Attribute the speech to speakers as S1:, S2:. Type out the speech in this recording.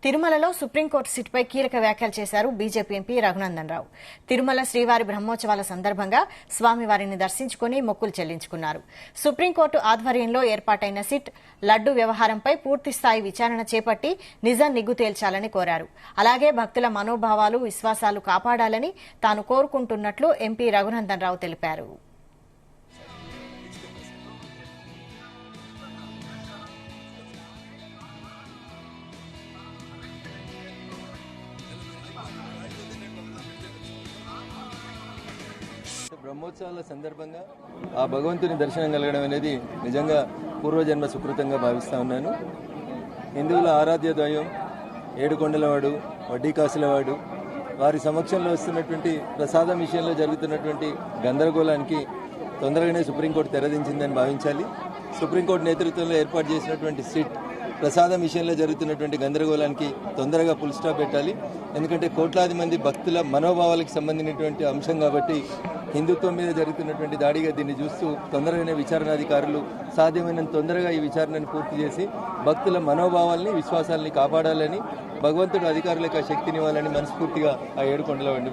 S1: తిరుమలలో సుప్రీంకోర్టు సిట్పై కీలక వ్యాఖ్యలు చేశారు బీజేపీ ఎంపీ రఘునందన్ రావు. తిరుమల శ్రీవారి బ్రహ్మోత్సవాల సందర్భంగా స్వామివారిని దర్శించుకుని మొక్కులు చెల్లించుకున్నారు. సుప్రీంకోర్టు ఆధ్వర్యంలో ఏర్పాటైన సిట్ లడ్డు వ్యవహారంపై పూర్తిస్థాయి విచారణ చేపట్టి నిజం నిగ్గు తేల్చాలని కోరారు. అలాగే భక్తుల మనోభావాలు, విశ్వాసాలు కాపాడాలని తాను కోరుకుంటున్నట్లు ఎంపీ రఘునందన్ రావు తెలిపారు.
S2: బ్రహ్మోత్సవాల సందర్భంగా ఆ భగవంతుని దర్శనం కలగడం అనేది నిజంగా పూర్వజన్మ సుకృతంగా భావిస్తా ఉన్నాను. హిందువుల ఆరాధ్య దైవం ఏడుకొండలవాడు, వడ్డీకాసులవాడు, వారి సమక్షంలో వస్తున్నటువంటి ప్రసాదం విషయంలో జరుగుతున్నటువంటి గందరగోళానికి తొందరగానే సుప్రీంకోర్టు తెరదించిందని భావించాలి. సుప్రీంకోర్టు నేతృత్వంలో ఏర్పాటు చేసినటువంటి సిట్ ప్రసాదం విషయంలో జరుగుతున్నటువంటి గందరగోళానికి తొందరగా ఫుల్ స్టాప్ పెట్టాలి. ఎందుకంటే కోట్లాది మంది భక్తుల మనోభావాలకు సంబంధించినటువంటి అంశం కాబట్టి హిందుత్వం మీద జరుగుతున్నటువంటి దాడిగా దీన్ని చూస్తూ తొందరగానే విచారణాధికారులు సాధ్యమైనంత తొందరగా ఈ విచారణను పూర్తి చేసి భక్తుల మనోభావాల్ని, విశ్వాసాలని కాపాడాలని, భగవంతుడు అధికారులకు ఆ శక్తినివ్వాలని మనస్ఫూర్తిగా ఆ ఏడుకొండల వండి